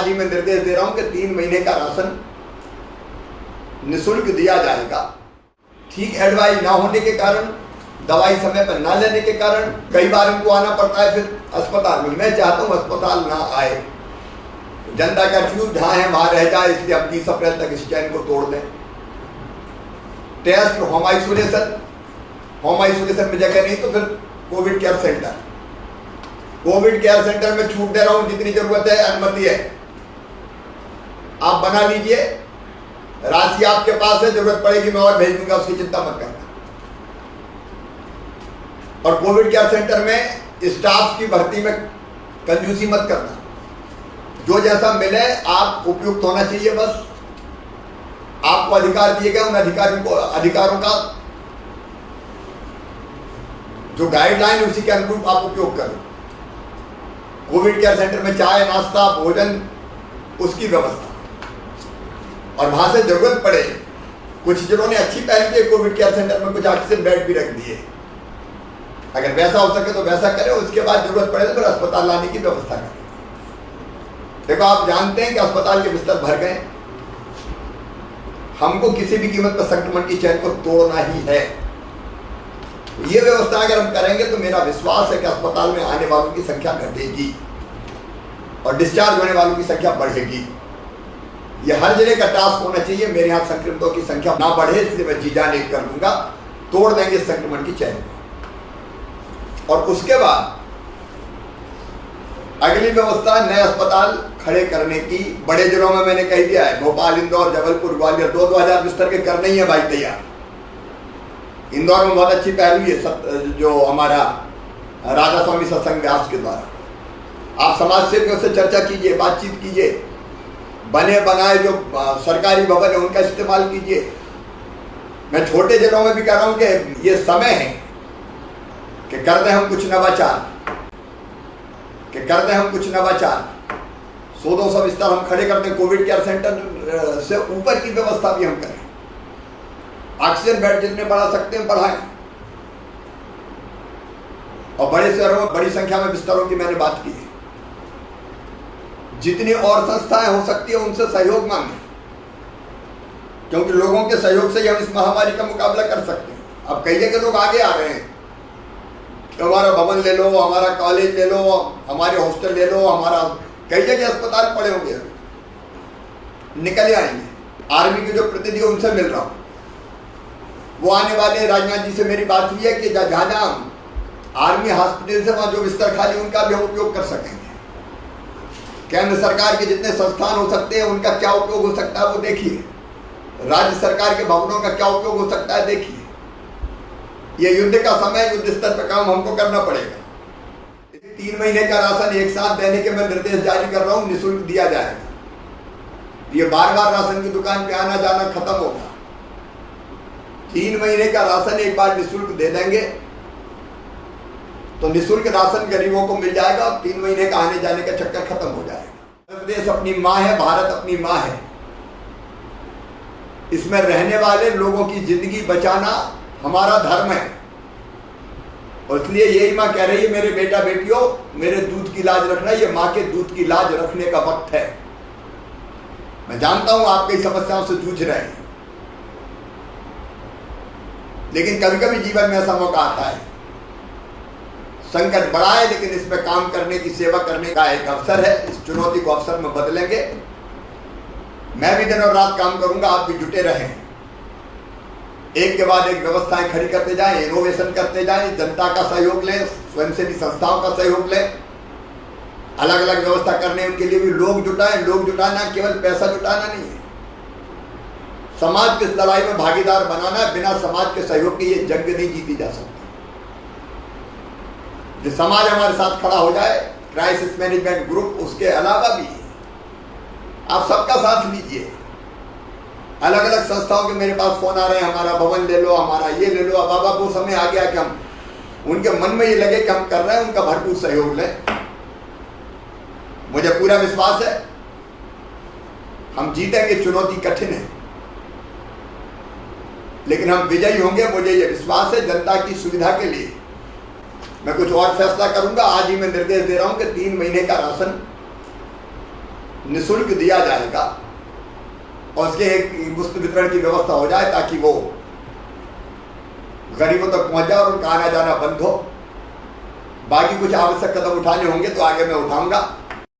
आज ही मैं निर्देश दे रहा हूं कि 3 महीने का राशन निःशुल्क दिया जाएगा। ठीक एडवाइस ना होने के कारण, दवाई समय पर ना लेने के कारण कई बार इनको आना पड़ता है फिर अस्पताल में। मैं चाहता हूं अस्पताल ना आए, जनता कर्फ्यू जहां है वहां रह जाए, इसलिए अब 30 अप्रैल तक इस चैन को तोड़ दें। टेस्ट, होम आइसोलेशन में जगह नहीं तो फिर Covid care centre. Covid care centre में छूट दे रहा हूं, जितनी जरूरत है अनुमति है आप बना लीजिए, राशि आपके पास है, जरूरत पड़ेगी मैं और भेज दूंगा, उसकी चिंता मत करना। और कोविड केयर सेंटर में स्टाफ की भर्ती में कंजूसी मत करना, जो जैसा मिले आप उपयुक्त होना चाहिए। बस आपको अधिकार दिए गए, उन अधिकारों का जो गाइडलाइन उसी के अनुरूप आप उपयोग करो। कोविड केयर सेंटर में चाय, नाश्ता, भोजन, उसकी व्यवस्था। और वहां से जरूरत पड़े, कुछ जिन्होंने अच्छी पहल की कोविड केयर सेंटर में कुछ ऑक्सीजन बेड भी रख दिए, अगर वैसा हो सके तो वैसा करें। उसके बाद जरूरत पड़े तो फिर अस्पताल लाने की व्यवस्था करें। देखो आप जानते हैं कि अस्पताल के बिस्तर भर गए, हमको किसी भी कीमत पर संक्रमण की चैन को तोड़ना ही है। ये व्यवस्था अगर हम करेंगे तो मेरा विश्वास है कि अस्पताल में आने वालों की संख्या घटेगी और डिस्चार्ज होने वालों की संख्या बढ़ेगी। ये हर जिले का टास्क होना चाहिए। मेरे यहाँ संक्रमितों की संख्या ना बढ़े, इसलिए मैं जी जान एक कर दूंगा, तोड़ देंगे संक्रमण की चैन। और उसके बाद अगली व्यवस्था नए अस्पताल खड़े करने की। बड़े जिलों में मैंने कह दिया है, भोपाल, इंदौर, जबलपुर, ग्वालियर 2-2000 बिस्तर के करने ही है भाई तैयार। इंदौर में बहुत अच्छी पहल हुई है जो हमारा राधा स्वामी सत्संग व्यास के द्वारा। आप समाज सेवियों से चर्चा कीजिए, बातचीत कीजिए, बने बनाए जो सरकारी भवन है उनका इस्तेमाल कीजिए। मैं छोटे जिलों में भी कह रहा हूं कि ये समय है कि कर दें हम कुछ नवाचार, 100-200 बिस्तर हम खड़े करते हैं। कोविड केयर सेंटर से ऊपर की व्यवस्था भी हम करें, ऑक्सीजन बेड जितने बढ़ा सकते हैं बढ़ाएं। और बड़े शहरों में बड़ी संख्या में बिस्तरों की मैंने बात की है। जितनी और संस्थाएं हो सकती है उनसे सहयोग मांगे, क्योंकि लोगों के सहयोग से ही हम इस महामारी का मुकाबला कर सकते हैं। अब कई जगह लोग आगे आ रहे हैं कि हमारा भवन ले लो, हमारा कॉलेज ले लो, हमारे हॉस्टल ले लो, हमारा कई जगह अस्पताल पड़े होंगे, निकल आएंगे। आर्मी के जो प्रतिनिधि उनसे मिल रहा हूं, वो आने वाले। राजनाथ जी से मेरी बात हुई है कि जहां आर्मी हॉस्पिटल से वहां जो बिस्तर खाली उनका भी हम उपयोग कर सकेंगे। केंद्र सरकार के जितने संस्थान हो सकते हैं उनका क्या उपयोग हो सकता है वो देखिए। राज्य सरकार के भवनों का क्या उपयोग हो सकता है देखिए। ये युद्ध का समय, युद्ध स्तर पर काम हमको करना पड़ेगा। 3 महीने का राशन एक साथ देने के मैं निर्देश जारी कर रहा हूं, निःशुल्क दिया जाएगा। ये बार-बार राशन की दुकान पे आना जाना खत्म होगा। 3 महीने का राशन एक बार निःशुल्क दे देंगे तो निःशुल्क राशन गरीबों को मिल जाएगा और 3 महीने का आने जाने का चक्कर खत्म हो जाएगा। प्रदेश अपनी माँ है, भारत अपनी माँ है। इसमें रहने वाले लोगों की जिंदगी बचाना हमारा धर्म है। और इसलिए यही माँ कह रही है, मेरे बेटा बेटियों, मेरे दूध की लाज रखना। ये माँ के दूध की लाज रखने का वक्त है। मैं जानता हूं आप कई समस्याओं से जूझ रहे हैं, लेकिन कभी कभी जीवन में ऐसा मौका आता है, संकट बड़ा है, लेकिन इसमें काम करने की, सेवा करने का एक अवसर है। इस चुनौती को अवसर में बदलेंगे। मैं भी दिन और रात काम करूंगा, आप भी जुटे रहें। एक के बाद एक व्यवस्थाएं खड़ी करते जाएं, इनोवेशन करते जाएं, जनता का सहयोग लें, स्वयंसेवी संस्थाओं का सहयोग लें। अलग अलग व्यवस्था करने के लिए भी लोग जुटाएं। लोग जुटाना केवल पैसा जुटाना नहीं है, समाज की इस लड़ाई में भागीदार बनाना है। बिना समाज के सहयोग के ये जंग नहीं जीती जा सकती। जो समाज हमारे साथ खड़ा हो जाए, क्राइसिस मैनेजमेंट ग्रुप, उसके अलावा भी आप सबका साथ लीजिए। अलग अलग संस्थाओं के मेरे पास फोन आ रहे हैं, हमारा भवन ले लो, हमारा ये ले लो। अब वो समय आ गया कि हम उनके मन में ये लगे कि हम कर रहे हैं, उनका भरपूर सहयोग लें। मुझे पूरा विश्वास है हम जीतेंगे। चुनौती कठिन है, लेकिन हम विजयी होंगे, मुझे ये विश्वास है। जनता की सुविधा के लिए मैं कुछ और फैसला करूंगा। आज ही मैं निर्देश दे रहा हूं कि 3 महीने का राशन निःशुल्क दिया जाएगा और उसके एक मुफ्त वितरण की व्यवस्था हो जाए ताकि वो गरीबों तक पहुंच जाए और उनका आना जाना बंद हो। बाकी कुछ आवश्यक कदम उठाने होंगे तो आगे मैं उठाऊंगा।